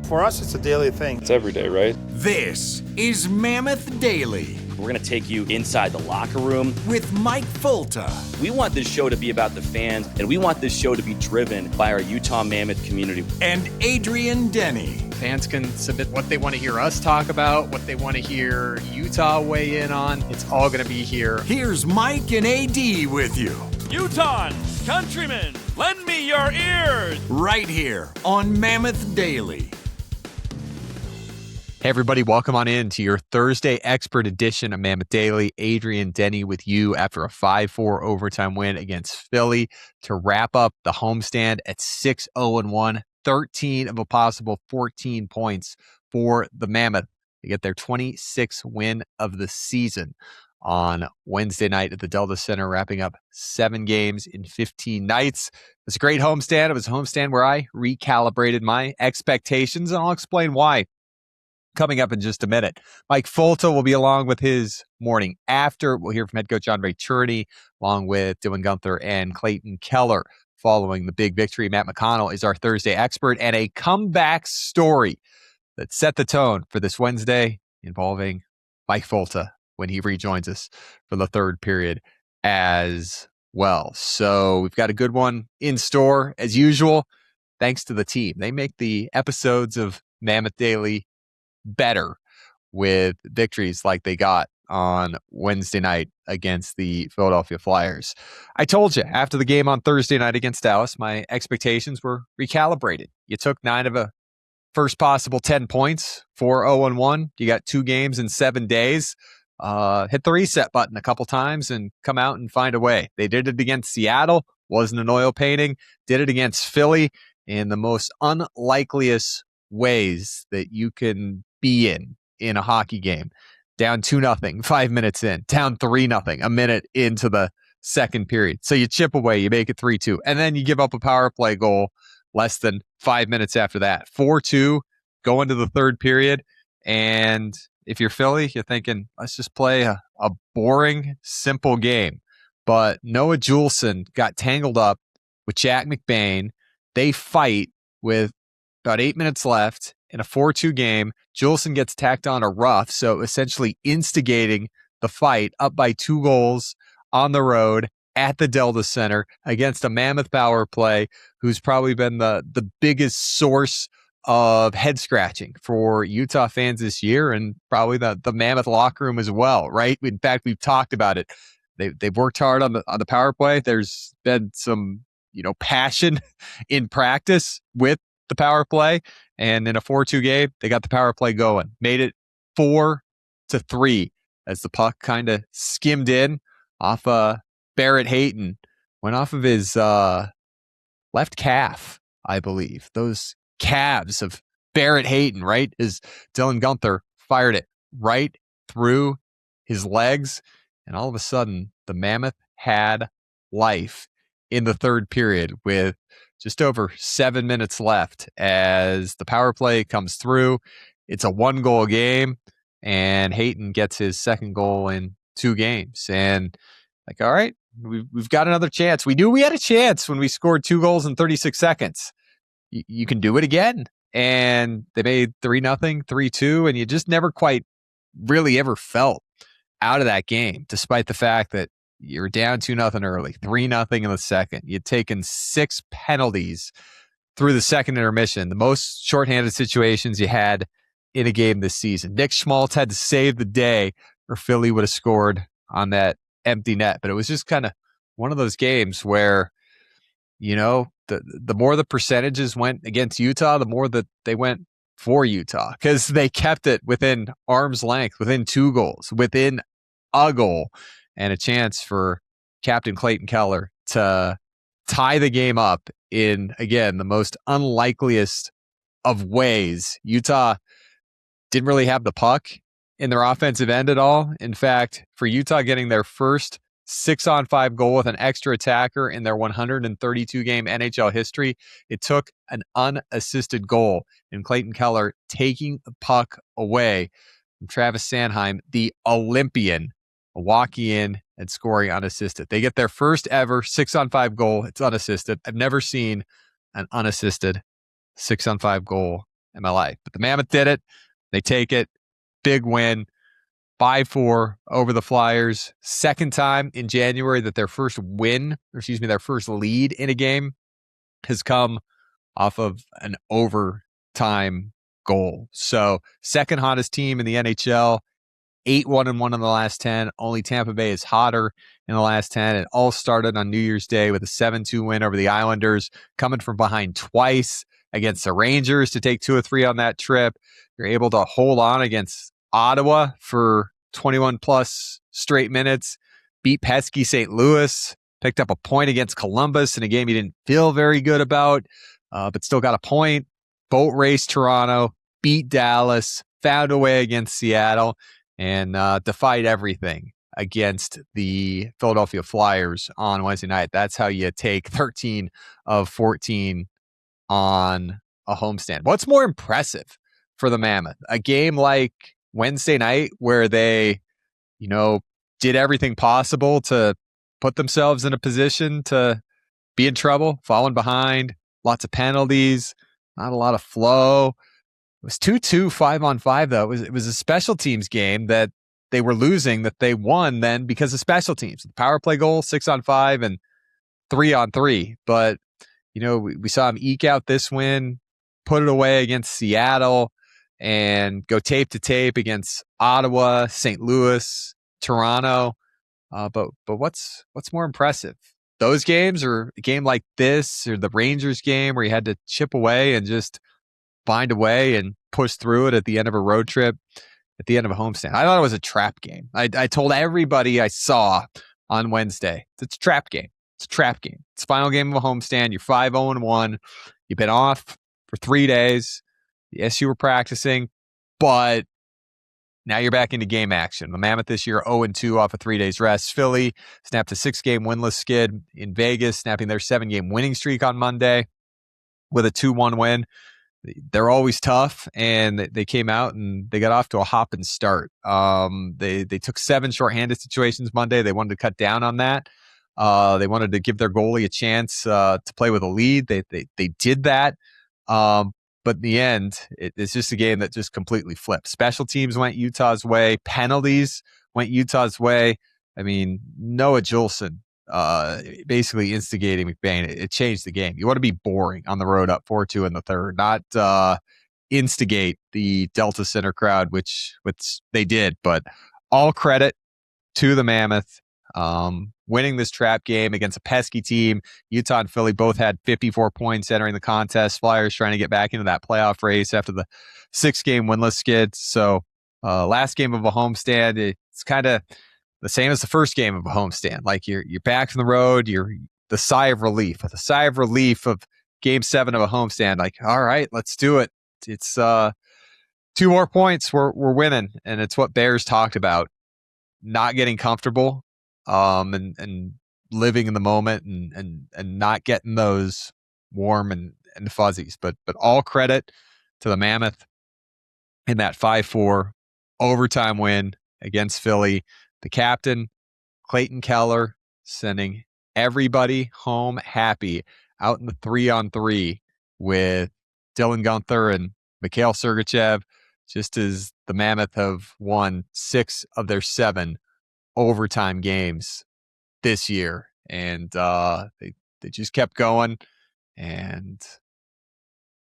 For us, it's a daily thing. It's every day, right? This is Mammoth Daily We're going to take you inside the locker room with Mike Folta. We want this show to be about the fans, and we want this show to be driven by our Utah Mammoth community. And Adrian Denny. Fans can submit what they want to hear us talk about, what they want to hear Utah weigh in on. It's all going to be here. Here's Mike and AD with you. Utahns, countrymen, lend me your ears. Right here on Mammoth Daily. Hey, everybody, welcome on in to your Thursday expert edition of Mammoth Daily. Adrian Denny with you after a 5-4 overtime win against Philly to wrap up the homestand at 6-0-1, 13 of a possible 14 points for the Mammoth. They get their 26th win of the season on Wednesday night at the Delta Center, wrapping up 7 games in 15 nights. It was a great homestand. It was a homestand where I recalibrated my expectations, and I'll explain why coming up in just a minute. Mike Folta will be along with his morning after. We'll hear from head coach Andre Cherney, along with Dylan Gunther and Clayton Keller following the big victory. Matt McConnell is our Thursday expert, and a comeback story that set the tone for this Wednesday involving Mike Folta when he rejoins us for the third period as well. So we've got a good one in store as usual, thanks to the team. They make the episodes of Mammoth Daily better with victories like they got on Wednesday night against the Philadelphia Flyers. I told you after the game on Thursday night against Dallas, my expectations were recalibrated. You took 9 of a first possible 10 points, 4-0-1. You got 2 games in 7 days. Hit the reset button a couple times and come out and find a way. They did it against Seattle, wasn't an oil painting. Did it against Philly in the most unlikeliest ways that you can be in a hockey game. Down 2-0, 5 minutes in. Down 3-0, a minute into the second period. So you chip away, you make it 3-2, and then you give up a power play goal less than 5 minutes after that. 4-2, go into the third period, and if you're Philly, you're thinking, let's just play a boring, simple game. But Noah Juleson got tangled up with Jack McBain. They fight with about 8 minutes left in a 4-2 game. Juleson gets tacked on a rough, so essentially instigating the fight, up by 2 goals on the road at the Delta Center against a Mammoth power play who's probably been the biggest source of head scratching for Utah fans this year, and probably the Mammoth locker room as well, right? In fact, we've talked about it. They've worked hard on the power play. There's been some, passion in practice with the power play, and in a 4-2 game, they got the power play going. Made it 4-3 as the puck kind of skimmed in off Barrett Hayton. Went off of his left calf, I believe. Those calves of Barrett Hayton, right? As Dylan Gunther fired it right through his legs, and all of a sudden, the Mammoth had life in the third period with just over 7 minutes left as the power play comes through. It's a 1-goal game, and Hayton gets his second goal in 2 games. And all right, we've got another chance. We knew we had a chance when we scored 2 goals in 36 seconds. You can do it again. And they made 3-0, 3-2, and you just never quite really ever felt out of that game, despite the fact that you're down 2-0 early, 3-0 in the second. You'd taken 6 penalties through the second intermission, the most shorthanded situations you had in a game this season. Nick Schmaltz had to save the day, or Philly would have scored on that empty net. But it was just kind of one of those games where, the more the percentages went against Utah, the more that they went for Utah, because they kept it within arm's length, within 2 goals, within a goal, and a chance for Captain Clayton Keller to tie the game up in, again, the most unlikeliest of ways. Utah didn't really have the puck in their offensive end at all. In fact, for Utah getting their first 6-on-5 goal with an extra attacker in their 132-game NHL history, it took an unassisted goal in Clayton Keller taking the puck away from Travis Sanheim, the Olympian, walking in and scoring unassisted. They get their first ever 6-on-5 goal. It's unassisted. I've never seen an unassisted 6-on-5 goal in my life. But the Mammoth did it. They take it. Big win. 5-4 over the Flyers. Second time in January that their first lead in a game has come off of an overtime goal. So second hottest team in the NHL, 8-1-1 in the last 10. Only Tampa Bay is hotter in the last 10. It all started on New Year's Day with a 7-2 win over the Islanders, coming from behind twice against the Rangers to take 2 of 3 on that trip. You're able to hold on against Ottawa for 21 plus straight minutes, beat pesky St. Louis, picked up a point against Columbus in a game you didn't feel very good about, but still got a point. Boat race Toronto, beat Dallas, found a way against Seattle, and defied everything against the Philadelphia Flyers on Wednesday night. That's how you take 13 of 14 on a homestand. What's more impressive for the Mammoth? A game like Wednesday night where they, did everything possible to put themselves in a position to be in trouble, falling behind, lots of penalties, not a lot of flow. It was 2-2, 5-on-5, though. It was a special teams game that they were losing that they won then because of special teams. The power play goal, 6-on-5 and 3-on-3. But, we saw them eke out this win, put it away against Seattle, and go tape to tape against Ottawa, St. Louis, Toronto. But what's more impressive? Those games, or a game like this, or the Rangers game where you had to chip away and just find a way and push through it at the end of a road trip, at the end of a homestand. I thought it was a trap game. I told everybody I saw on Wednesday, it's a trap game. It's a trap game. It's the final game of a homestand. You're 5-0-1. You've been off for 3 days. Yes, you were practicing, but now you're back into game action. The Mammoth this year 0-2 off of 3 days rest. Philly snapped a 6-game winless skid in Vegas, snapping their 7-game winning streak on Monday with a 2-1 win. They're always tough, and they came out and they got off to a hopping start. They took 7 shorthanded situations Monday. They wanted to cut down on that. They wanted to give their goalie a chance to play with a lead. They did that. But in the end, it's just a game that just completely flipped. Special teams went Utah's way. Penalties went Utah's way. I mean, Noah Juleson basically instigating McBain. It changed the game. You want to be boring on the road up 4-2 in the third, not instigate the Delta Center crowd, which they did. But all credit to the Mammoth. Winning this trap game against a pesky team. Utah and Philly both had 54 points entering the contest. Flyers trying to get back into that playoff race after the 6-game winless skid. So last game of a homestand, it's kind of the same as the first game of a homestand. Like you're back from the road, you're the sigh of relief of game 7 of a homestand. Like, all right, let's do it. It's 2 more points. We're winning. And it's what Bears talked about, not getting comfortable. And living in the moment and not getting those warm and fuzzies. But all credit to the Mammoth in that 5-4 overtime win against Philly. The captain, Clayton Keller, sending everybody home happy out in the 3-on-3 with Dylan Guenther and Mikhail Sergachev, just as the Mammoth have won 6 of their 7 overtime games this year, and they just kept going and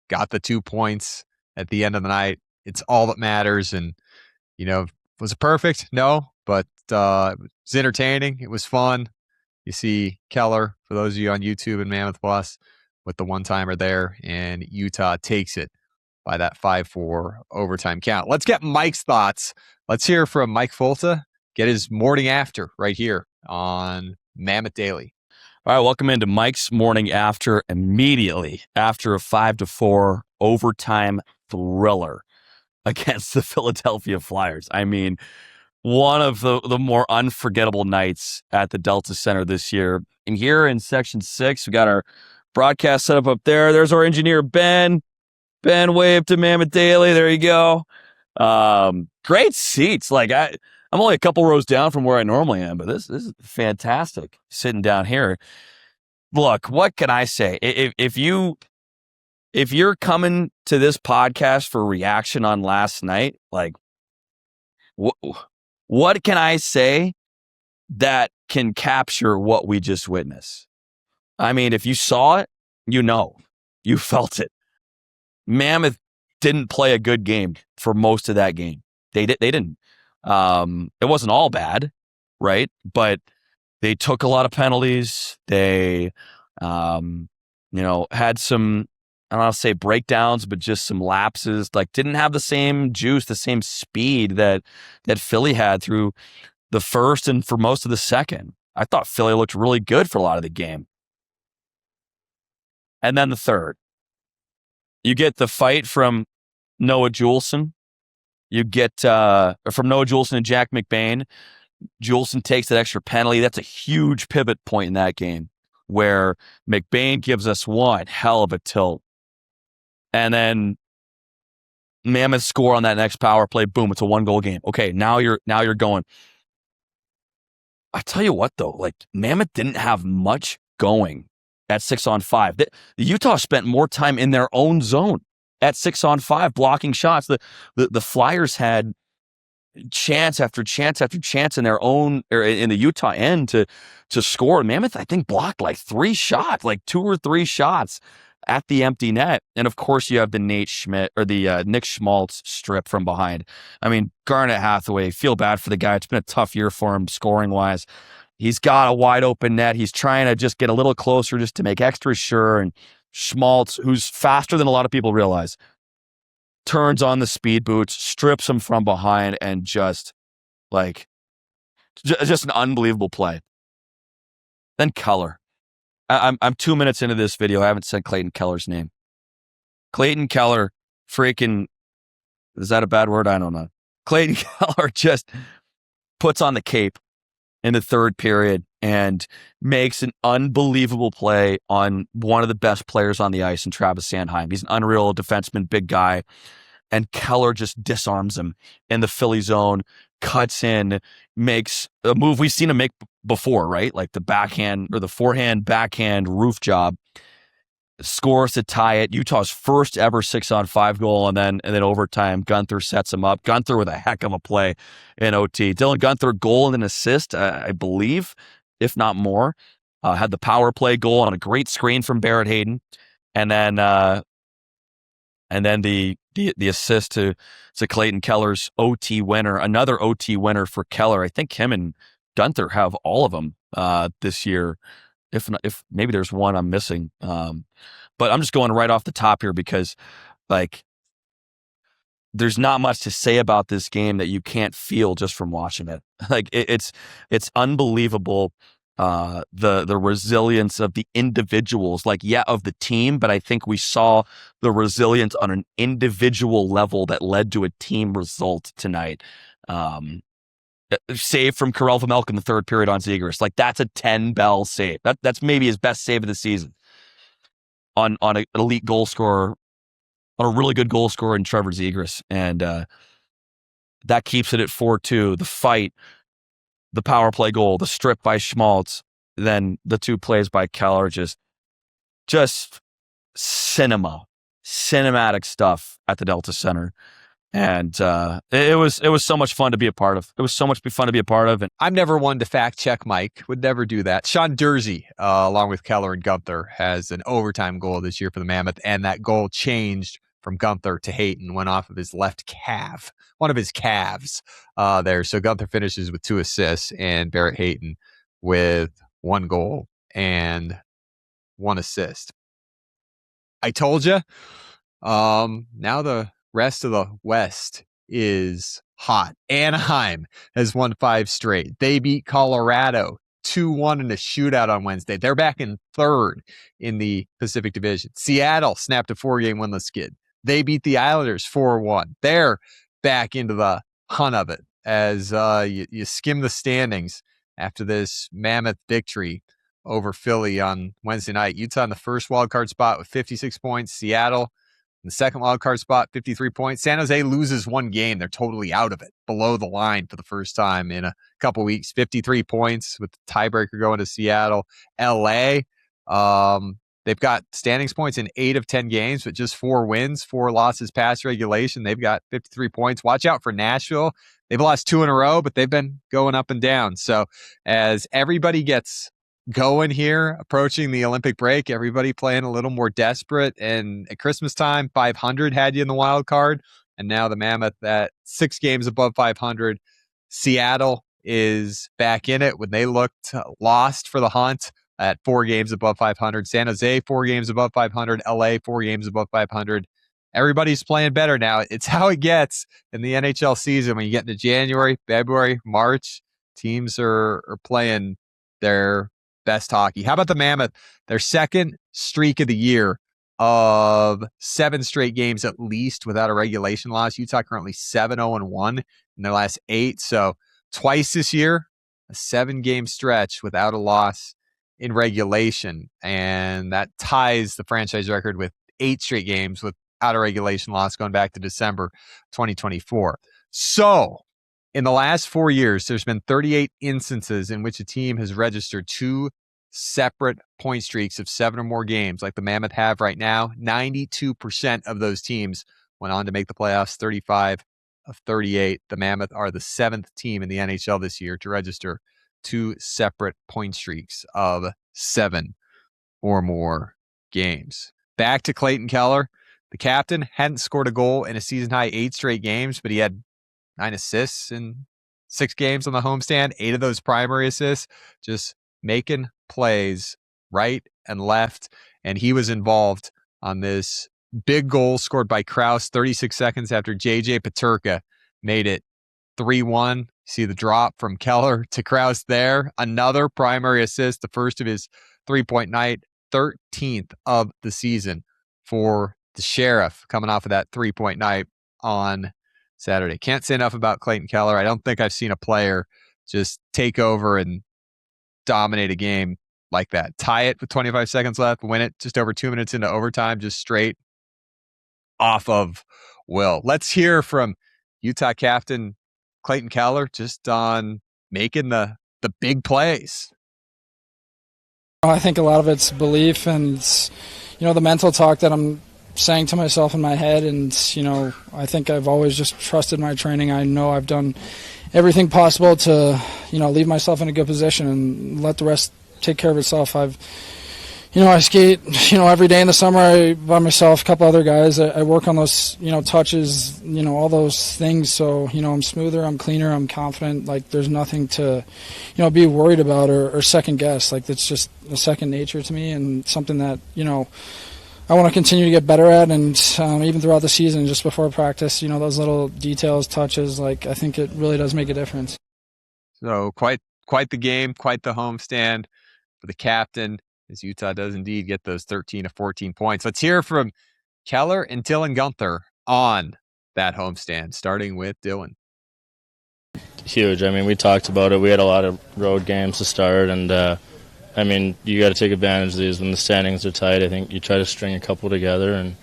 got the 2 points at the end of the night. It's all that matters. And was it perfect? No, but it was entertaining. It was fun. You see Keller, for those of you on YouTube and Mammoth Plus, with the one-timer there, and Utah takes it by that 5-4 overtime count. Let's get Mike's thoughts. Let's hear from Mike Folta. Get his morning after right here on Mammoth Daily. All right, welcome into Mike's morning after immediately after a 5-4 overtime thriller against the Philadelphia Flyers. I mean, one of the more unforgettable nights at the Delta Center this year. And here in Section 6, we got our broadcast set up there. There's our engineer, Ben. Ben, wave to Mammoth Daily. There you go. Great seats. Like, I'm only a couple rows down from where I normally am, but this is fantastic sitting down here. Look, what can I say? If you if you're coming to this podcast for reaction on last night, like, what can I say that can capture what we just witnessed? I mean, if you saw it, you felt it. Mammoth didn't play a good game for most of that game. They didn't. It wasn't all bad, right? But they took a lot of penalties. They, had some, I don't want to say breakdowns, but just some lapses. Like, didn't have the same juice, the same speed that Philly had through the first and for most of the second. I thought Philly looked really good for a lot of the game. And then the third, you get the fight from Noah Juleson. You get from Noah Juleson and Jack McBain. Juleson takes that extra penalty. That's a huge pivot point in that game where McBain gives us one hell of a tilt. And then Mammoth score on that next power play. Boom, it's a 1-goal game. Okay, now you're going. I tell you what, though, like, Mammoth didn't have much going at 6-on-5. The Utah spent more time in their own zone at 6-on-5 blocking shots. The Flyers had chance after chance after chance in their own, or in the Utah end to score. Mammoth, I think, blocked like 3 shots, like 2 or 3 shots at the empty net. And of course, you have the Nick Schmaltz strip from behind. I mean, Garnet Hathaway, feel bad for the guy. It's been a tough year for him scoring wise. He's got a wide open net. He's trying to just get a little closer just to make extra sure. And Schmaltz, who's faster than a lot of people realize, turns on the speed boots, strips him from behind, and just an unbelievable play. Then Keller. I'm 2 minutes into this video. I haven't said Clayton Keller's name. Clayton Keller, freaking, is that a bad word? I don't know. Clayton Keller just puts on the cape in the third period and makes an unbelievable play on one of the best players on the ice in Travis Sanheim. He's an unreal defenseman, big guy. And Keller just disarms him in the Philly zone, cuts in, makes a move we've seen him make before, right? Like the backhand or the forehand, backhand roof job. Scores to tie it. Utah's first ever 6-on-5 goal, and then overtime, Gunther sets him up. Gunther with a heck of a play in OT. Dylan Gunther, goal and an assist, I believe, if not more. Had the power play goal on a great screen from Barrett Hayden, and then the assist to Clayton Keller's OT winner. Another OT winner for Keller. I think him and Gunther have all of them this year. If maybe there's one I'm missing. But I'm just going right off the top here because, like, there's not much to say about this game that you can't feel just from watching it. Like, it's unbelievable, the resilience of the individuals, of the team, but I think we saw the resilience on an individual level that led to a team result tonight. Save from Karel Vermelk in the third period on Zegras. Like, that's a 10-bell save. That's maybe his best save of the season on an elite goal scorer, on a really good goal scorer in Trevor Zegras. And that keeps it at 4-2. The fight, the power play goal, the strip by Schmaltz, then the 2 plays by Keller, just cinematic stuff at the Delta Center. And it was so much fun to be a part of. It was so much fun to be a part of. And I'm never one to fact check Mike. Would never do that. Sean Dursey, along with Keller and Gunther, has an overtime goal this year for the Mammoth, and that goal changed from Gunther to Hayton, went off of his left calf, one of his calves there. So Gunther finishes with 2 assists, and Barrett Hayton with 1 goal and 1 assist. I told you. Now the rest of the West is hot. Anaheim has won 5 straight. They beat Colorado 2-1 in a shootout on Wednesday. They're back in 3rd in the Pacific Division. Seattle snapped a 4-game winless skid. They beat the Islanders 4-1. They're back into the hunt of it as you skim the standings after this Mammoth victory over Philly on Wednesday night. Utah in the first wildcard spot with 56 points. Seattle in the second wildcard spot, 53 points. San Jose loses 1 game. They're totally out of it, below the line for the first time in a couple weeks. 53 points with the tiebreaker going to Seattle. LA, They've got standings points in 8 of 10 games, but just 4 wins, 4 losses past regulation. They've got 53 points. Watch out for Nashville. They've lost 2 in a row, but they've been going up and down. So as everybody gets going here, approaching the Olympic break, everybody playing a little more desperate. And at Christmas time, 500 had you in the wild card. And now the Mammoth at 6 games above 500. Seattle is back in it when they looked lost for the hunt at 4 games above 500. San Jose, 4 games above 500. LA, 4 games above 500. Everybody's playing better now. It's how it gets in the NHL season. When you get into January, February, March, teams are playing their best hockey. How about the Mammoth? Their second streak of the year of 7 straight games at least without a regulation loss. Utah currently 7-0-1 in their last 8. So twice this year, a 7-game stretch without a loss in regulation. And that ties the franchise record with 8 straight games without a regulation loss going back to December 2024. So in the last 4 years, there's been 38 instances in which a team has registered 2 separate point streaks of 7 or more games like the Mammoth have right now. 92% of those teams went on to make the playoffs, 35 of 38. The Mammoth are the 7th team in the NHL this year to register 2 separate point streaks of 7 or more games. Back to Clayton Keller. The captain hadn't scored a goal in a season-high 8 straight games, but he had 9 assists in 6 games on the homestand. 8 of those primary assists, just making plays right and left. And he was involved on this big goal scored by Krause 36 seconds after J.J. Peterka made it 3-1. See the drop from Keller to Krause there. Another primary assist, the first of his 3-point night, 13th of the season for the Sheriff, coming off of that 3-point night on Saturday. Can't say enough about Clayton Keller. I don't think I've seen a player just take over and dominate a game like that. Tie it with 25 seconds left, win it just over 2 minutes into overtime, just straight off of will. Let's hear from Utah captain Clayton Keller just on making the big plays. I think a lot of it's belief and, the mental talk that I'm saying to myself in my head. And, I think I've always just trusted my training. I know I've done everything possible to, leave myself in a good position and let the rest take care of itself. I skate, every day in the summer by myself, a couple other guys. I work on those, touches, all those things. So, I'm smoother, I'm cleaner, I'm confident. Like, there's nothing to, be worried about or second guess. Like, it's just a second nature to me and something that, I want to continue to get better at. And even throughout the season, just before practice, those little details, touches, like, I think it really does make a difference. So quite the game, quite the homestand for the captain, as Utah does indeed get those 13 to 14 points. Let's hear from Keller and Dylan Gunther on that homestand, starting with Dylan. Huge. I mean, we talked about it. We had a lot of road games to start, and you got to take advantage of these when the standings are tight. I think you try to string a couple together and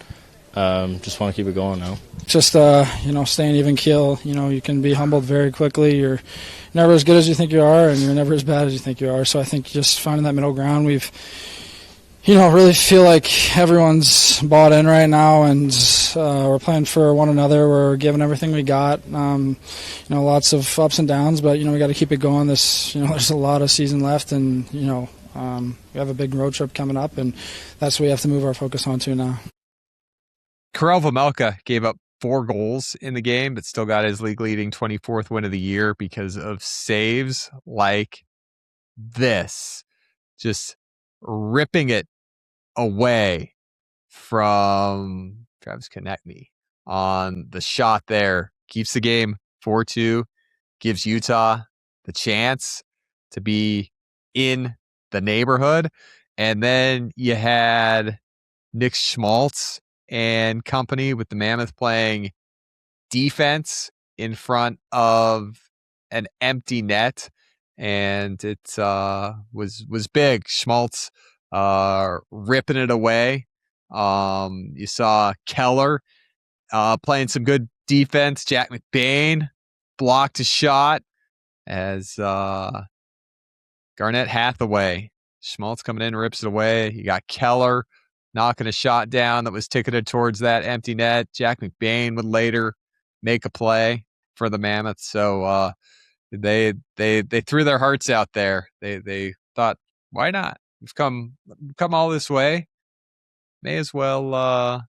just want to keep it going now. Just, staying even keel. You can be humbled very quickly. You're never as good as you think you are, and you're never as bad as you think you are. So I think just finding that middle ground, we've, really feel like everyone's bought in right now, and we're playing for one another. We're giving everything we got. Lots of ups and downs, but, we got to keep it going. There's a lot of season left, and, we have a big road trip coming up, and that's what we have to move our focus onto now. Karel Vejmelka gave up 4 goals in the game, but still got his league-leading 24th win of the year because of saves like this. Just ripping it away from Travis Konechny on the shot there. Keeps the game 4-2, gives Utah the chance to be in the neighborhood. And then you had Nick Schmaltz and company with the Mammoth playing defense in front of an empty net, and it was big. Schmaltz ripping it away. You saw Keller playing some good defense. Jack McBain blocked a shot as Garnett Hathaway Schmaltz coming in, rips it away. You got Keller knocking a shot down that was ticketed towards that empty net. Jack McBain would later make a play for the Mammoth. So they threw their hearts out there. They thought, why not? We've come all this way. May as well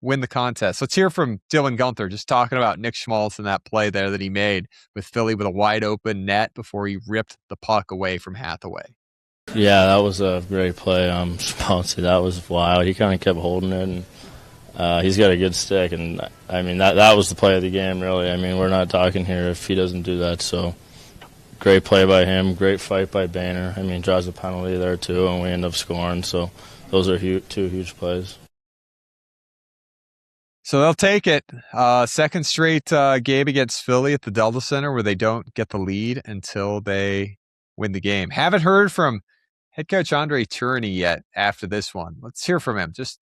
win the contest. Let's hear from Dylan Gunther, just talking about Nick Schmaltz and that play there that he made with Philly with a wide open net before he ripped the puck away from Hathaway. Yeah, that was a great play. Schmaltz, that was wild. He kind of kept holding it, and he's got a good stick. And I mean, that was the play of the game, really. I mean, we're not talking here if he doesn't do that. So great play by him, great fight by Boehner. I mean, draws a penalty there too, and we end up scoring. So those are two huge plays. So they'll take it. Second straight game against Philly at the Delta Center where they don't get the lead until they win the game. Haven't heard from head coach Andre Tourigny yet after this one. Let's hear from him. Just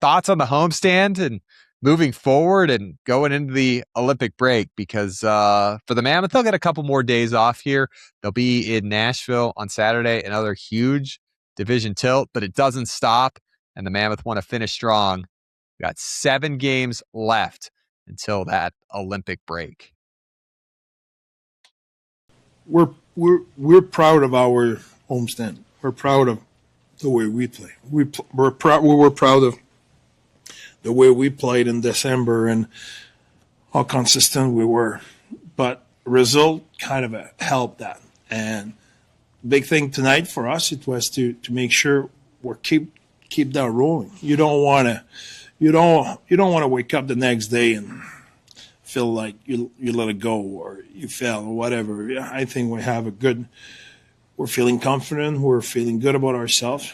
thoughts on the homestand and moving forward and going into the Olympic break, because for the Mammoth, they'll get a couple more days off here. They'll be in Nashville on Saturday, another huge division tilt, but it doesn't stop, and the Mammoth want to finish strong. We got 7 games left until that Olympic break. We're proud of our homestand. We're proud of the way we play. We were proud of the way we played in December and how consistent we were. But result kind of helped that. And big thing tonight for us, it was to make sure we keep that rolling. You don't want to wake up the next day and feel like you let it go or you fail or whatever. I think we're feeling confident. We're feeling good about ourselves.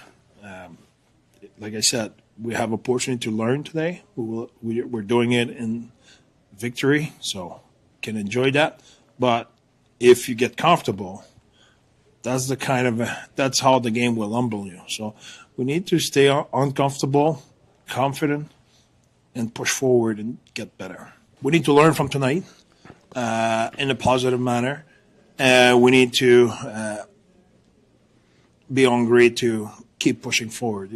Like I said, we have opportunity to learn today. We're doing it in victory, so can enjoy that. But if you get comfortable, that's how the game will humble you. So we need to stay uncomfortable, confident, and push forward and get better. We need to learn from tonight in a positive manner. We need to be hungry to keep pushing forward.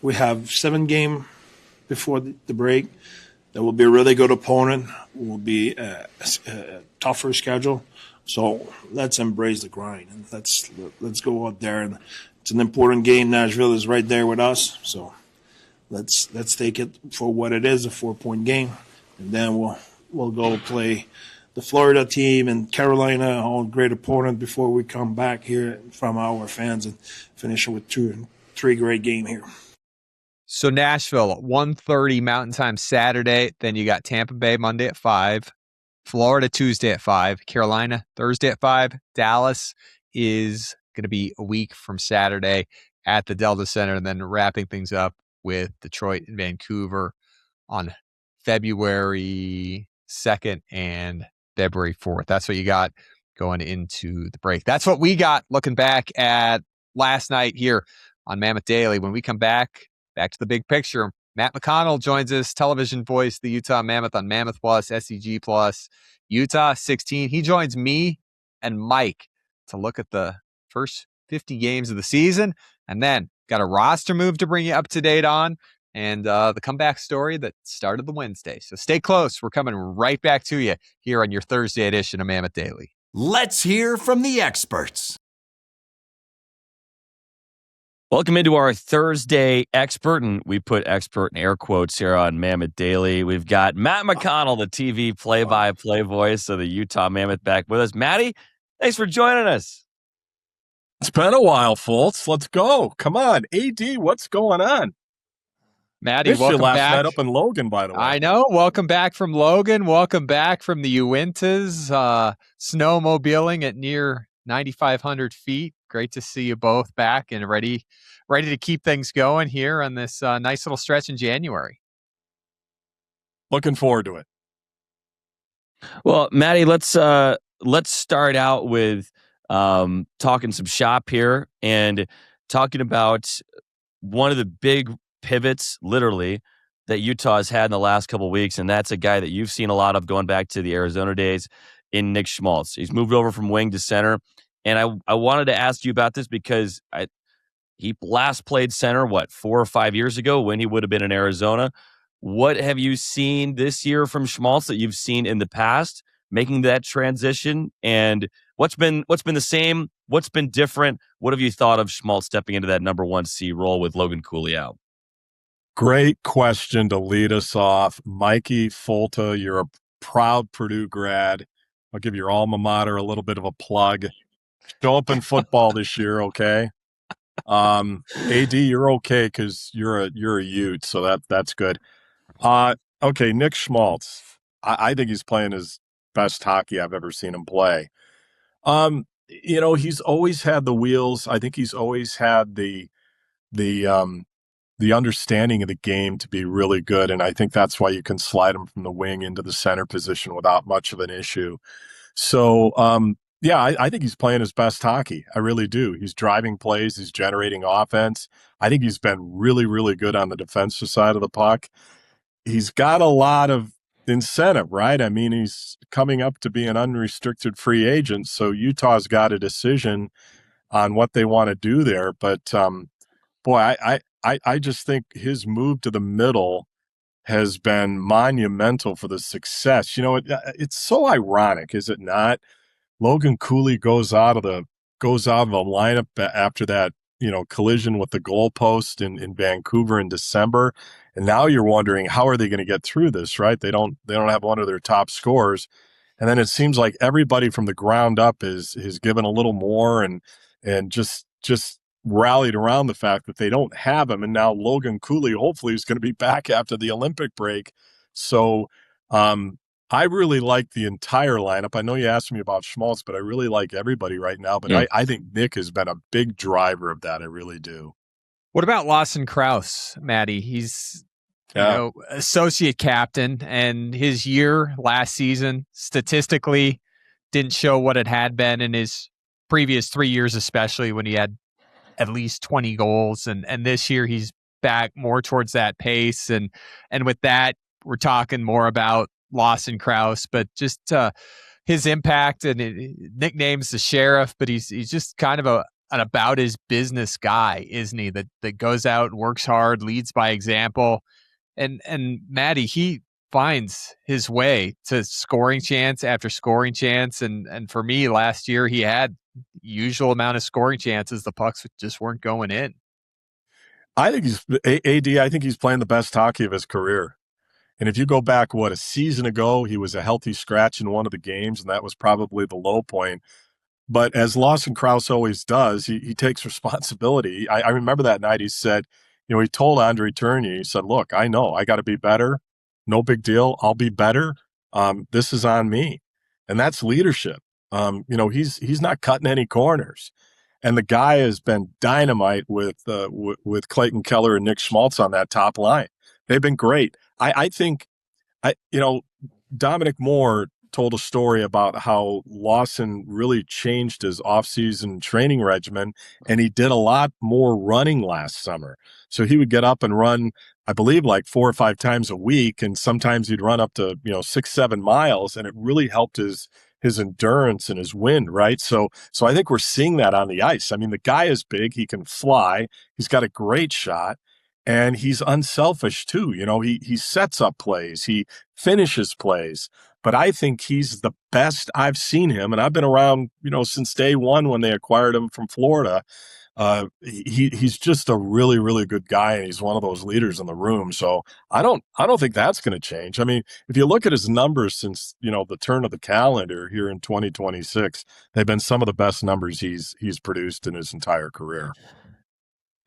We have 7 games before the break. There will be a really good opponent. It will be a tougher schedule. So let's embrace the grind and let's go out there. And it's an important game. Nashville is right there with us. So let's take it for what it is, a 4-point game, and then we'll go play the Florida team and Carolina, all great opponent, before we come back here from our fans and finish with 2-3 great game here. So Nashville at 1:30 Mountain Time Saturday. Then you got Tampa Bay Monday at 5, Florida Tuesday at 5, Carolina Thursday at 5. Dallas is going to be a week from Saturday at the Delta Center, and then wrapping things up with Detroit and Vancouver on February 2nd and February 4th. That's what you got going into the break. That's what we got looking back at last night here on Mammoth Daily. When we come back to the big picture, Matt McConnell joins us, television voice of the Utah Mammoth on Mammoth Plus, SEG Plus, Utah 16. He joins me and Mike to look at the first 50 games of the season, and then got a roster move to bring you up to date on, and the comeback story that started the Wednesday. So stay close. We're coming right back to you here on your Thursday edition of Mammoth Daily. Let's hear from the experts. Welcome into our Thursday expert, and we put expert in air quotes here on Mammoth Daily. We've got Matt McConnell, the TV play-by-play voice of the Utah Mammoth, back with us. Matty, thanks for joining us. It's been a while, folks. Let's go. Come on. AD, what's going on? Matty, This welcome last back. night up in Logan, by the way. I know. Welcome back from Logan. Welcome back from the Uintas. Snowmobiling at near 9,500 feet. Great to see you both back and ready to keep things going here on this nice little stretch in January. Looking forward to it. Well, Matty, let's start out with talking some shop here and talking about one of the big pivots, literally, that Utah has had in the last couple of weeks, and that's a guy that you've seen a lot of going back to the Arizona days in Nick Schmaltz. He's moved over from wing to center, And I wanted to ask you about this because he last played center, 4 or 5 years ago when he would have been in Arizona. What have you seen this year from Schmaltz that you've seen in the past making that transition? And what's been the same? What's been different? What have you thought of Schmaltz stepping into that number 1C role with Logan Cooley out? Great question to lead us off. Mikey Folta, you're a proud Purdue grad. I'll give your alma mater a little bit of a plug. Show up in football this year, okay? AD, you're okay because you're a Ute, so that's good. Okay, Nick Schmaltz. I think he's playing his best hockey I've ever seen him play. He's always had the wheels. I think he's always had the understanding of the game to be really good, and I think that's why you can slide him from the wing into the center position without much of an issue. So, I think he's playing his best hockey. I really do. He's driving plays. He's generating offense. I think he's been really, really good on the defensive side of the puck. He's got a lot of incentive, right? I mean, he's coming up to be an unrestricted free agent, so Utah's got a decision on what they want to do there. But, boy, I just think his move to the middle has been monumental for the success. It's so ironic, is it not? Logan Cooley goes out of the lineup after that, collision with the goalpost in Vancouver in December. And now you're wondering, how are they going to get through this, right? They don't have one of their top scorers. And then it seems like everybody from the ground up is given a little more and just rallied around the fact that they don't have him. And now Logan Cooley hopefully is going to be back after the Olympic break. So I really like the entire lineup. I know you asked me about Schmaltz, but I really like everybody right now. But I think Nick has been a big driver of that. I really do. What about Lawson Krause, Maddie? He's associate captain, and his year last season statistically didn't show what it had been in his previous 3 years, especially when he had at least 20 goals. And this year he's back more towards that pace. And with that, we're talking more about Lawson Krause, but just his impact, and nickname's the Sheriff, but he's just kind of an about his business guy, isn't he? That goes out, works hard, leads by example. And Maddie, he finds his way to scoring chance after scoring chance. And for me, last year he had usual amount of scoring chances. The pucks just weren't going in. I think I think he's playing the best hockey of his career. And if you go back, a season ago, he was a healthy scratch in one of the games, and that was probably the low point. But as Lawson Krause always does, he takes responsibility. I remember that night he said, he told Andre Tournier, he said, look, I know I got to be better. No big deal. I'll be better. This is on me. And that's leadership. He's not cutting any corners. And the guy has been dynamite with Clayton Keller and Nick Schmaltz on that top line. They've been great. I think Dominic Moore told a story about how Lawson really changed his offseason training regimen, and he did a lot more running last summer. So he would get up and run, I believe, like 4 or 5 times a week, and sometimes he'd run up to 6-7 miles, and it really helped his endurance and his wind, right? So I think we're seeing that on the ice. I mean, the guy is big, he can fly, he's got a great shot. And he's unselfish too. He sets up plays, he finishes plays. But I think he's the best I've seen him. And I've been around, since day one when they acquired him from Florida. He's just a really, really good guy, and he's one of those leaders in the room. So I don't think that's going to change. I mean, if you look at his numbers since the turn of the calendar here in 2026, they've been some of the best numbers he's produced in his entire career.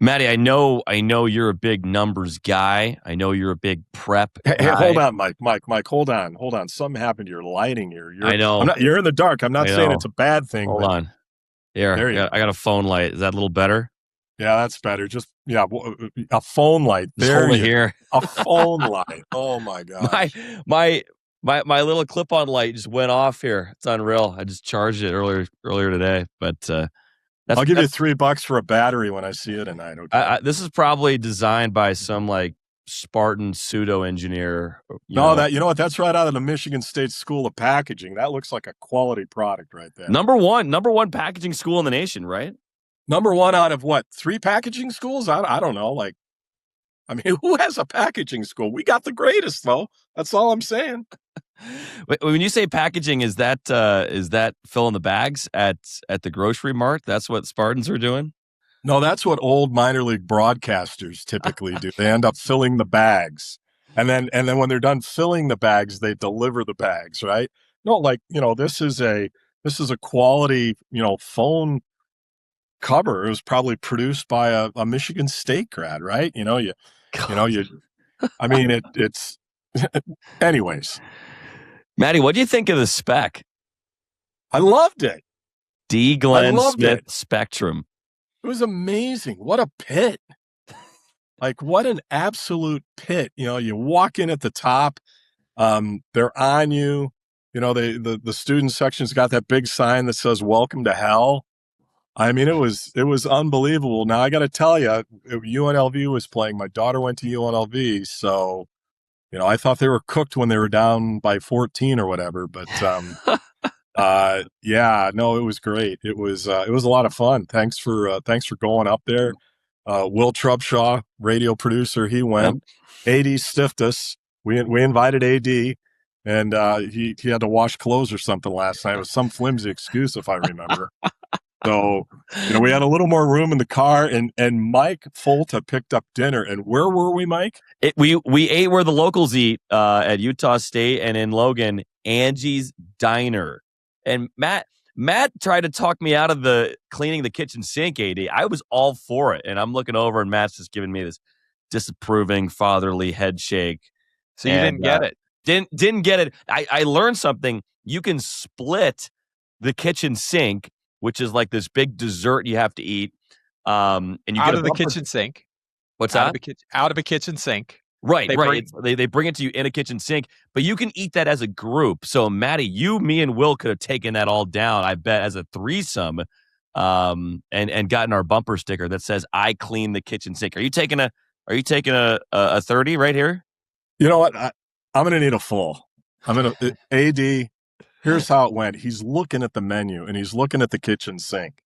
Maddie, I know you're a big numbers guy. I know you're a big prep guy. Hey, hold on, Mike, hold on. Something happened to your lighting here. I know. You're in the dark. I'm not saying it's a bad thing. Hold on. There I got a phone light. Is that a little better? Yeah, that's better. Just, a phone light. There hold it here. A phone light. Oh, my God. My little clip-on light just went off here. It's unreal. I just charged it earlier today, but I'll give you $3 for a battery when I see it tonight. Okay. This is probably designed by some Spartan pseudo engineer. No, that, you know what? That's right out of the Michigan State School of Packaging. That looks like a quality product right there. Number one packaging school in the nation, right? Number one out of what? 3 packaging schools? I don't know. Like, I mean, who has a packaging school? We got the greatest, though. That's all I'm saying. When you say packaging, is that filling the bags at the grocery mart? That's what Spartans are doing? No, that's what old minor league broadcasters typically do. They end up filling the bags. And then when they're done filling the bags, they deliver the bags, right? No, like, this is a quality, phone cover. It was probably produced by a Michigan State grad, right? I mean, it's anyways. Matty, what do you think of the spec? I loved it. D. Glenn Smith Spectrum. It was amazing. What a pit. Like, what an absolute pit. You walk in at the top, they're on you. The student section's got that big sign that says "Welcome to Hell." I mean, it was unbelievable. Now I got to tell you, UNLV was playing. My daughter went to UNLV, so I thought they were cooked when they were down by 14 or whatever. But yeah, no, it was great. It was a lot of fun. Thanks for going up there. Will Trubshaw, radio producer, he went. Yep. AD stiffed us. We invited AD, and he had to wash clothes or something last night. It was some flimsy excuse, if I remember. So, we had a little more room in the car, and Mike Folta picked up dinner. And where were we, Mike? We ate where the locals eat at Utah State and in Logan, Angie's Diner. And Matt tried to talk me out of the cleaning the kitchen sink, AD. I was all for it, and I'm looking over, and Matt's just giving me this disapproving, fatherly head shake. So you didn't get it? Didn't get it. I learned something. You can split the kitchen sink, which is like this big dessert you have to eat. And you out get of the kitchen sink. What's that? Out of a kitchen sink. Right. They bring it to you in a kitchen sink, but you can eat that as a group. So, Matty, you, me, and Will could have taken that all down, I bet, as a threesome, and gotten our bumper sticker that says "I clean the kitchen sink." Are you taking a 30 right here? You know what? I'm going to need a full. AD. Here's how it went. He's looking at the menu and he's looking at the kitchen sink,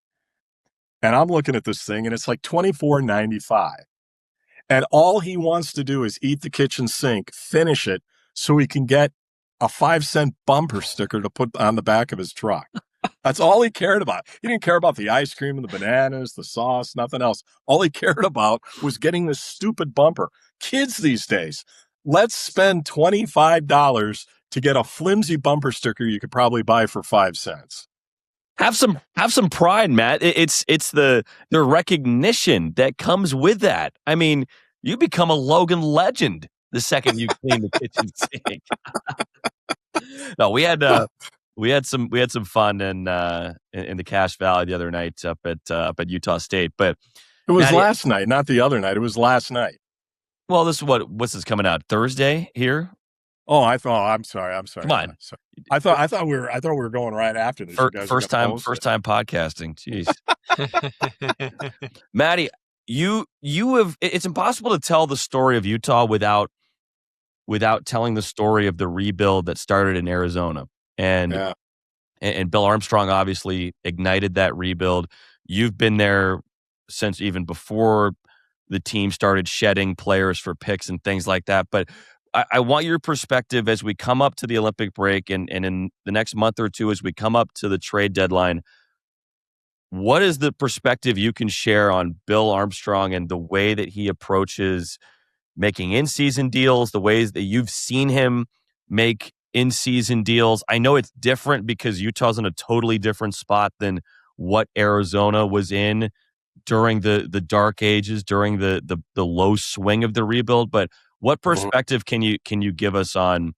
and I'm looking at this thing, and it's like $24.95. And all he wants to do is eat the kitchen sink, finish it, so he can get a 5-cent bumper sticker to put on the back of his truck. That's all he cared about. He didn't care about the ice cream and the bananas, the sauce, nothing else. All he cared about was getting this stupid bumper. Kids these days, let's spend $25 to get a flimsy bumper sticker you could probably buy for 5 cents. Have some pride, Matt. It's the recognition that comes with that. I mean, you become a Logan legend the second you clean the kitchen sink. No, we had some fun in the Cache Valley the other night up at Utah State, but it was last night, not the other night. It was last night. Well, what's this coming out Thursday here? Oh, I'm sorry. Come on. I thought we were going right after this. First time podcasting. Jeez. Matty, you have. It's impossible to tell the story of Utah without telling the story of the rebuild that started in Arizona, and Bill Armstrong obviously ignited that rebuild. You've been there since even before the team started shedding players for picks and things like that, but I want your perspective as we come up to the Olympic break and in the next month or two as we come up to the trade deadline. What is the perspective you can share on Bill Armstrong and the way that he approaches making in-season deals, the ways that you've seen him make in-season deals? I know it's different because Utah's in a totally different spot than what Arizona was in during the dark ages, during the low swing of the rebuild, but what perspective can you give us on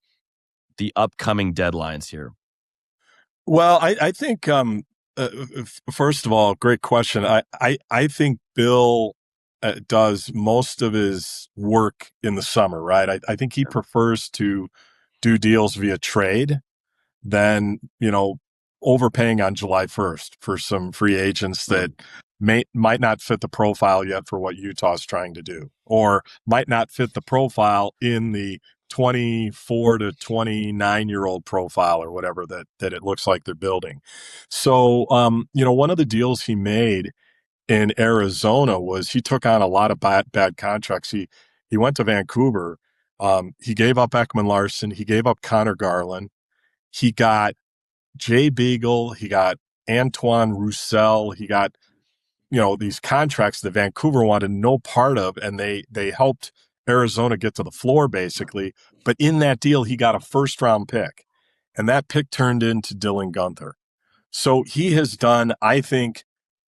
the upcoming deadlines here? Well, I think first of all, great question. I think Bill does most of his work in the summer, right? I think he prefers to do deals via trade than overpaying on July 1st for some free agents that might not fit the profile yet for what Utah's trying to do, or might not fit the profile in the 24 to 29-year-old profile or whatever that it looks like they're building. So, one of the deals he made in Arizona was he took on a lot of bad contracts. He went to Vancouver. He gave up Ekman Larson. He gave up Connor Garland. He got Jay Beagle. He got Antoine Roussel. He got, these contracts that Vancouver wanted no part of, and they helped Arizona get to the floor, basically. But in that deal, he got a first-round pick, and that pick turned into Dylan Gunther. So he has done, I think,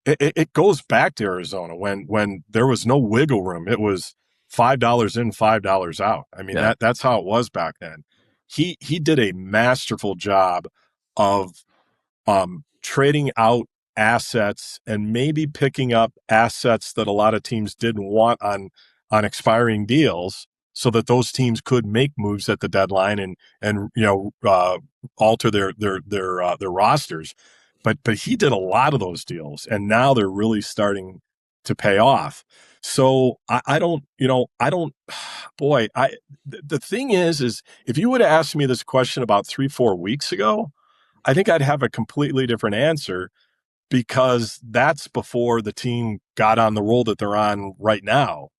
it goes back to Arizona when there was no wiggle room. It was $5 in, $5 out. I mean, that's how it was back then. He did a masterful job of trading out assets and maybe picking up assets that a lot of teams didn't want on expiring deals, so that those teams could make moves at the deadline and alter their rosters. But he did a lot of those deals, and now they're really starting to pay off. So the thing is if you would have asked me this question about 3-4 weeks ago, I think I'd have a completely different answer, because that's before the team got on the roll that they're on right now.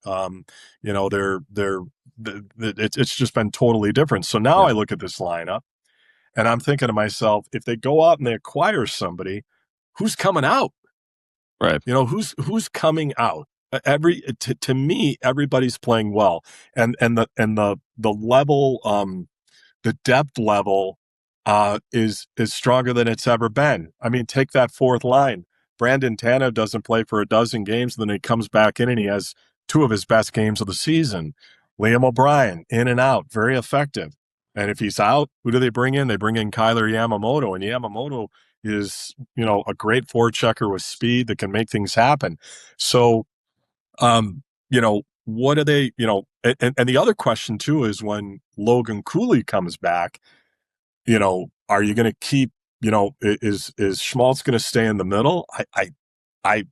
It's just been totally different. So now I look at this lineup and I'm thinking to myself, if they go out and they acquire somebody, who's coming out? Right. Who's coming out? To me, everybody's playing well, and the level, the depth level, is stronger than it's ever been. I mean, take that fourth line. Brandon Tanev doesn't play for a dozen games, and then he comes back in and he has two of his best games of the season. Liam O'Brien, in and out, very effective. And if he's out, who do they bring in? They bring in Kyler Yamamoto, and Yamamoto is, a great forechecker with speed that can make things happen. So, what do they, and the other question too is, when Logan Cooley comes back, are you going to keep, is Schmaltz going to stay in the middle? I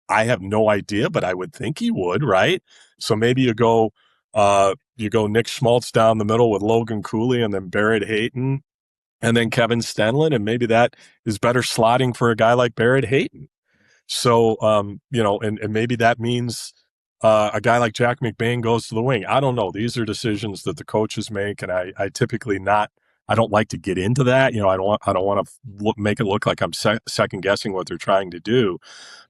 have no idea, but I would think he would, right? So maybe you go Nick Schmaltz down the middle with Logan Cooley, and then Barrett Hayton, and then Kevin Stenlund, and maybe that is better slotting for a guy like Barrett Hayton. So, and maybe that means a guy like Jack McBain goes to the wing. I don't know. These are decisions that the coaches make, and I typically I don't like to get into that. I don't want to make it look like I'm second guessing what they're trying to do.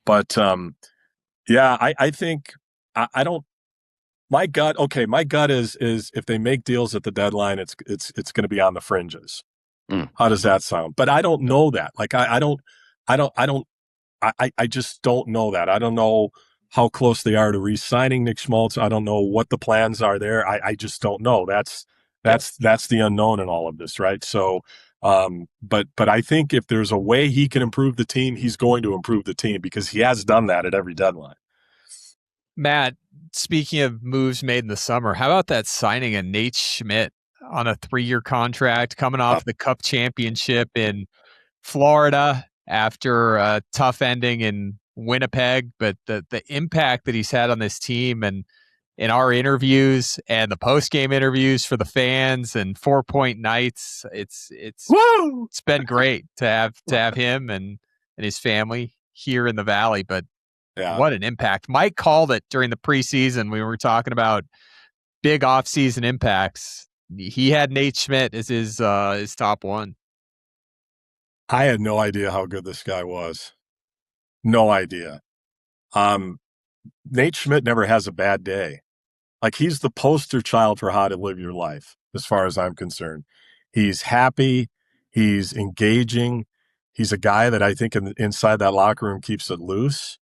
But I think I don't. My gut is if they make deals at the deadline, it's going to be on the fringes. How does that sound? But I don't know that. Like I just don't know that. I don't know how close they are to re-signing Nick Schmaltz. I don't know what the plans are there. I just don't know. That's the unknown in all of this, right? So, but I think if there's a way he can improve the team, he's going to improve the team, because he has done that at every deadline. Matt, speaking of moves made in the summer, how about that signing of Nate Schmidt on a 3-year contract, coming off the Cup championship in Florida after a tough ending in Winnipeg, but the impact that he's had on this team, and in our interviews and the post-game interviews for the fans and 4 Point nights, it's been great to have him and his family here in the Valley. But what an impact. Mike called it during the preseason. We were talking about big off-season impacts. He had Nate Schmidt as his top one. I had no idea how good this guy was. No idea. Nate Schmidt never has a bad day. Like, he's the poster child for how to live your life, as far as I'm concerned. He's happy. He's engaging. He's a guy that I think inside that locker room keeps it loose.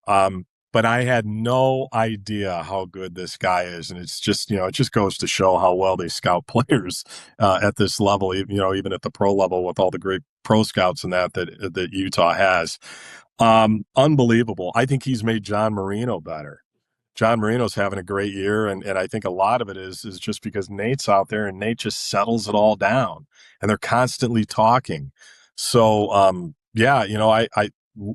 But I had no idea how good this guy is. And it's just, it just goes to show how well they scout players at this level, even at the pro level, with all the great pro scouts and that Utah has. Unbelievable. I think he's made John Marino better. John Marino's having a great year, and I think a lot of it is just because Nate's out there, and Nate just settles it all down, and they're constantly talking. So,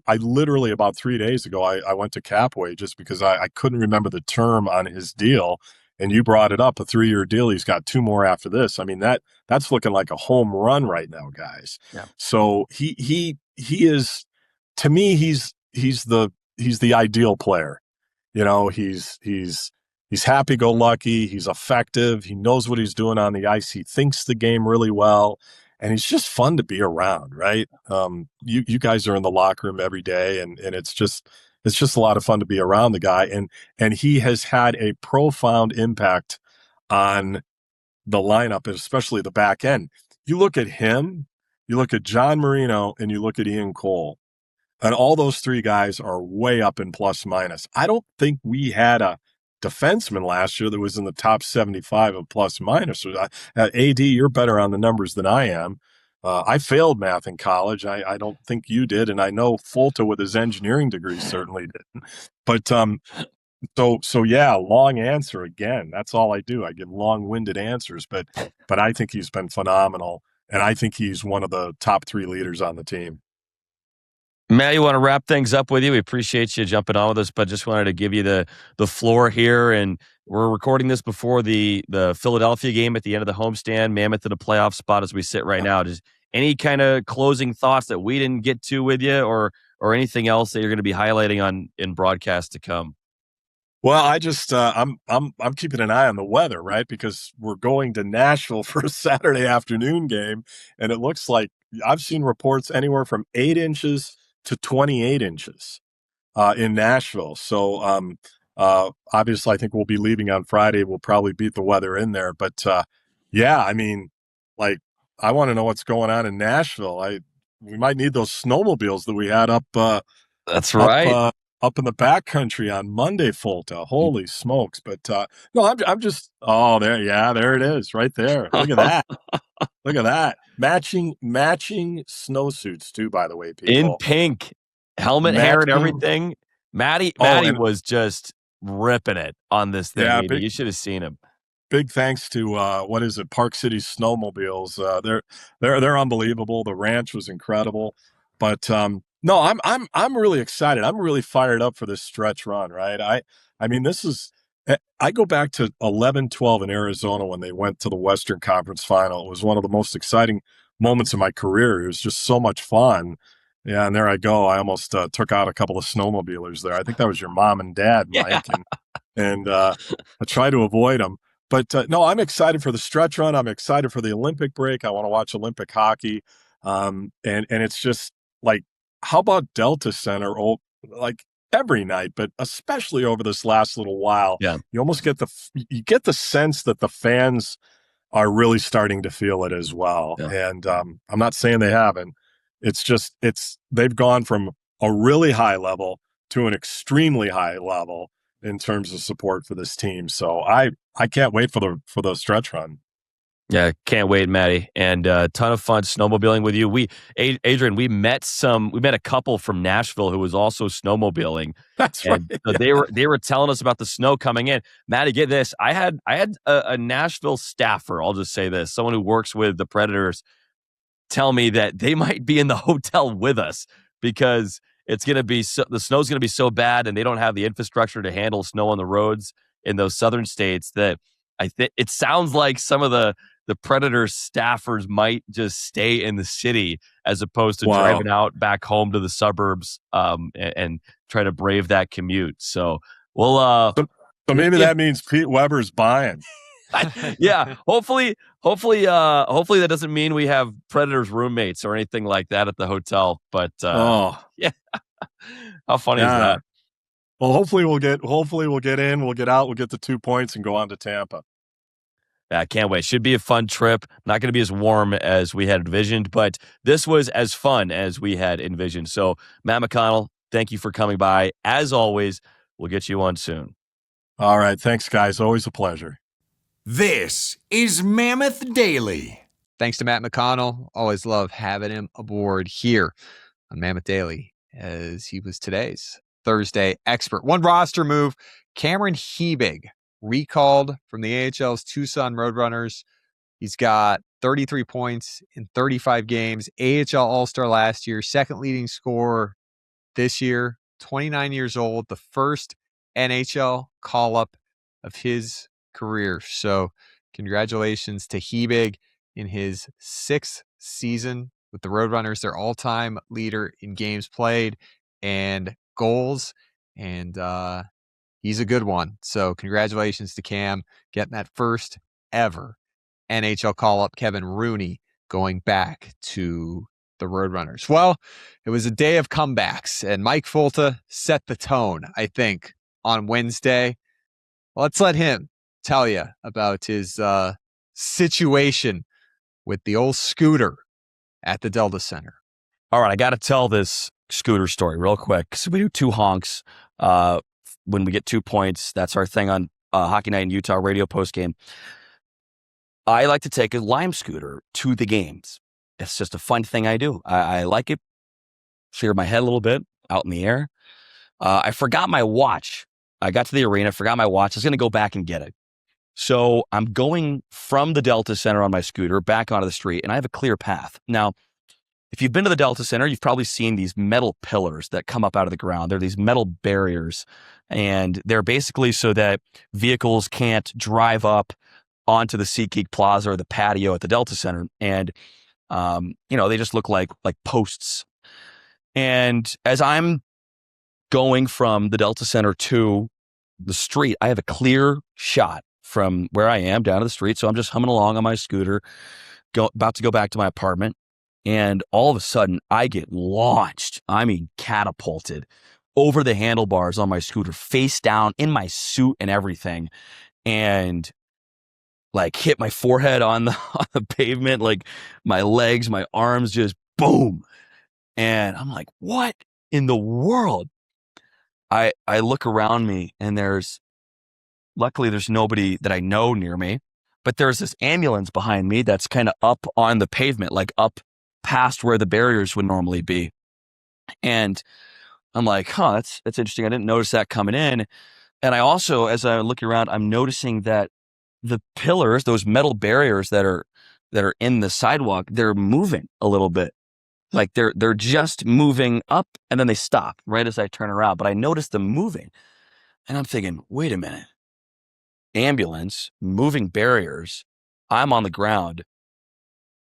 I literally about 3 days ago, I went to Capway just because I couldn't remember the term on his deal. And you brought it up, a 3-year deal. He's got 2 more after this. I mean, that's looking like a home run right now, guys. Yeah. So he is, to me, he's the ideal player. You know, he's happy-go-lucky. He's effective. He knows what he's doing on the ice. He thinks the game really well, and he's just fun to be around, right? You guys are in the locker room every day, and it's just a lot of fun to be around the guy, and he has had a profound impact on the lineup, and especially the back end. You look at him, you look at John Marino, and you look at Ian Cole. And all those 3 guys are way up in plus minus. I don't think we had a defenseman last year that was in the top 75 of plus minus. AD, you're better on the numbers than I am. I failed math in college. I don't think you did. And I know Folta with his engineering degree certainly didn't. But so yeah, long answer again. That's all I do. I give long-winded answers. But I think he's been phenomenal. And I think he's one of the top 3 leaders on the team. Matt, you want to wrap things up with you? We appreciate you jumping on with us, but just wanted to give you the floor here. And we're recording this before the Philadelphia game at the end of the homestand. Mammoth in a playoff spot as we sit right now. Just any kind of closing thoughts that we didn't get to with you, or anything else that you're going to be highlighting in broadcast to come? Well, I just I'm keeping an eye on the weather, right? Because we're going to Nashville for a Saturday afternoon game, and it looks like I've seen reports anywhere from 8 inches to 28 inches in Nashville. So obviously, I think we'll be leaving on Friday. We'll probably beat the weather in there. But yeah, I mean, like, I want to know what's going on in Nashville. We might need those snowmobiles that we had up. That's right. Up in the backcountry on Monday, Folta. Holy smokes! But no, I'm just. Oh, there it is, right there. Look at that. Look at that. Matching snowsuits too, by the way, people. In pink, helmet, hair, and everything. Maddie was just ripping it on this thing. Yeah, you should have seen him. Big thanks to what is it, Park City Snowmobiles. They're unbelievable. The ranch was incredible, but no, I'm really excited. I'm really fired up for this stretch run. Right, I mean, this is. I go back to 11-12 in Arizona when they went to the Western Conference Final. It was one of the most exciting moments of my career. It was just so much fun. Yeah, and there I go. I almost took out a couple of snowmobilers there. I think that was your mom and dad, Mike, and I try to avoid them. But no, I'm excited for the stretch run. I'm excited for the Olympic break. I want to watch Olympic hockey, and it's just like, how about Delta Center? Like, every night, but especially over this last little while, you almost get the sense that the fans are really starting to feel it as well. Yeah. And I'm not saying they haven't. It's just they've gone from a really high level to an extremely high level in terms of support for this team. So I can't wait for the stretch run. Yeah, can't wait, Maddie. And a ton of fun snowmobiling with you. Adrian, we met a couple from Nashville who was also snowmobiling. That's right. So they were telling us about the snow coming in. Maddie, get this. I had a Nashville staffer, I'll just say this, someone who works with the Predators, tell me that they might be in the hotel with us because it's going to be the snow's going to be so bad and they don't have the infrastructure to handle snow on the roads in those southern states that I think it sounds like some of the Predators staffers might just stay in the city as opposed to driving out back home to the suburbs and try to brave that commute. So we'll so maybe that means Pete Weber's buying. Yeah, hopefully that doesn't mean we have Predators roommates or anything like that at the hotel. But yeah, how funny is that? Well, hopefully we'll get in, we'll get out, we'll get the 2 points and go on to Tampa. Yeah, I can't wait. Should be a fun trip. Not going to be as warm as we had envisioned, but this was as fun as we had envisioned. So, Matt McConnell, thank you for coming by. As always, we'll get you on soon. All right. Thanks, guys. Always a pleasure. This is Mammoth Daily. Thanks to Matt McConnell. Always love having him aboard here on Mammoth Daily, as he was today's Thursday expert. One roster move, Cameron Hebig, recalled from the AHL's Tucson Roadrunners. He's got 33 points in 35 games, AHL All-Star last year, second leading scorer this year, 29 years old, the first NHL call-up of his career. So congratulations to Hebig in his 6th season with the Roadrunners, their all-time leader in games played and goals. And he's a good one. So congratulations to Cam getting that first ever NHL call-up. Kevin Rooney going back to the Roadrunners. Well, it was a day of comebacks, and Mike Folta set the tone, I think, on Wednesday. Let's let him tell you about his situation with the old scooter at the Delta Center. All right, I got to tell this scooter story real quick. So we do 2 honks when we get 2 points. That's our thing on Hockey Night in Utah radio postgame. I like to take a Lime scooter to the games. It's just a fun thing I do. I like it. Clear my head a little bit out in the air. I forgot my watch. I got to the arena, forgot my watch. I was going to go back and get it. So I'm going from the Delta Center on my scooter back onto the street, and I have a clear path. Now, if you've been to the Delta Center, you've probably seen these metal pillars that come up out of the ground. They're these metal barriers, and they're basically so that vehicles can't drive up onto the SeatGeek Plaza or the patio at the Delta Center. And, they just look like posts. And as I'm going from the Delta Center to the street, I have a clear shot from where I am down to the street. So I'm just humming along on my scooter, about to go back to my apartment. And all of a sudden, I get launched. I mean, catapulted over the handlebars on my scooter, face down in my suit and everything. And hit my forehead on the pavement, my legs, my arms, just boom. And I'm like, what in the world? I look around me, and luckily there's nobody that I know near me, but there's this ambulance behind me that's kind of up on the pavement, up past where the barriers would normally be. And I'm like, that's interesting. I didn't notice that coming in. And I also, as I look around, I'm noticing that the pillars, those metal barriers that are in the sidewalk, they're moving a little bit. They're just moving up, and then they stop right as I turn around. But I noticed them moving, and I'm thinking, wait a minute. Ambulance, moving barriers. I'm on the ground.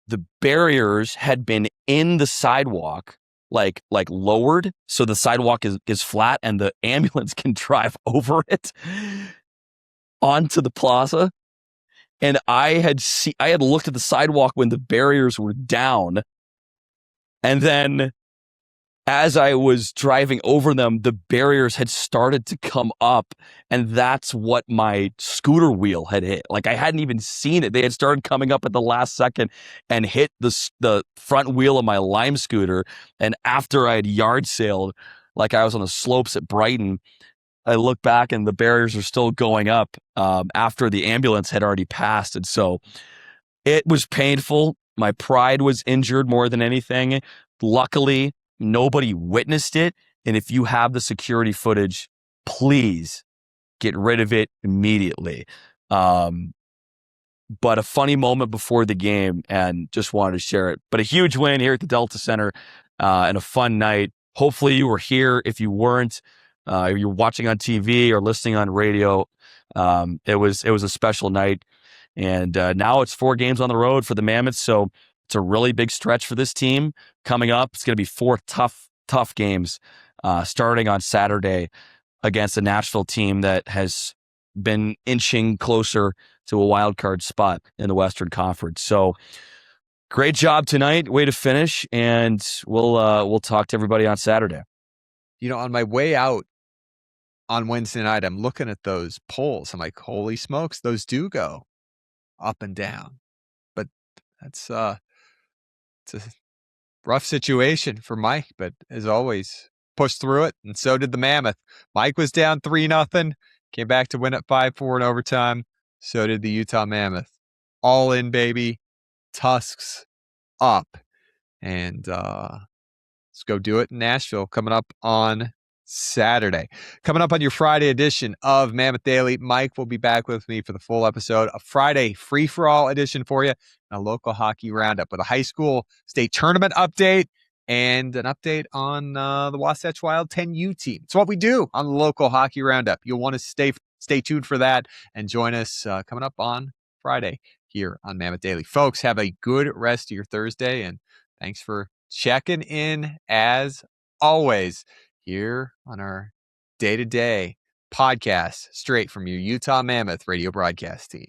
The barriers had been in the sidewalk, lowered, so the sidewalk is flat and the ambulance can drive over it onto the plaza. And I had looked at the sidewalk when the barriers were down. And then as I was driving over them, the barriers had started to come up, and that's what my scooter wheel had hit. I hadn't even seen it. They had started coming up at the last second and hit the front wheel of my Lime scooter. And after I had yard sailed, I was on the slopes at Brighton, I look back and the barriers are still going up after the ambulance had already passed. And so it was painful. My pride was injured more than anything. Luckily, nobody witnessed it. And if you have the security footage, please get rid of it immediately. But a funny moment before the game, and just wanted to share it. But a huge win here at the Delta Center and a fun night. Hopefully you were here. If you weren't, you're watching on TV or listening on radio. It was a special night. And now it's 4 games on the road for the Mammoths. So it's a really big stretch for this team coming up. It's going to be 4 tough games starting on Saturday against a Nashville team that has been inching closer to a wild card spot in the Western Conference. So great job tonight. Way to finish. And we'll talk to everybody on Saturday. On my way out on Wednesday night, I'm looking at those polls. I'm like, holy smokes, those do go up and down. But that's it's a rough situation for Mike, but as always, pushed through it, and so did the Mammoth. Mike was down 3-0, came back to win at 5-4 in overtime. So did the Utah Mammoth. All in, baby. Tusks up. And let's go do it in Nashville coming up on Saturday. Coming up on your Friday edition of Mammoth Daily, Mike will be back with me for the full episode, a Friday free-for-all edition for you, and a local hockey roundup with a high school state tournament update and an update on the Wasatch Wild 10U team. It's what we do on the local hockey roundup. You'll want to stay tuned for that and join us coming up on Friday here on Mammoth Daily. Folks, have a good rest of your Thursday, and thanks for checking in as always here on our day-to-day podcast straight from your Utah Mammoth radio broadcast team.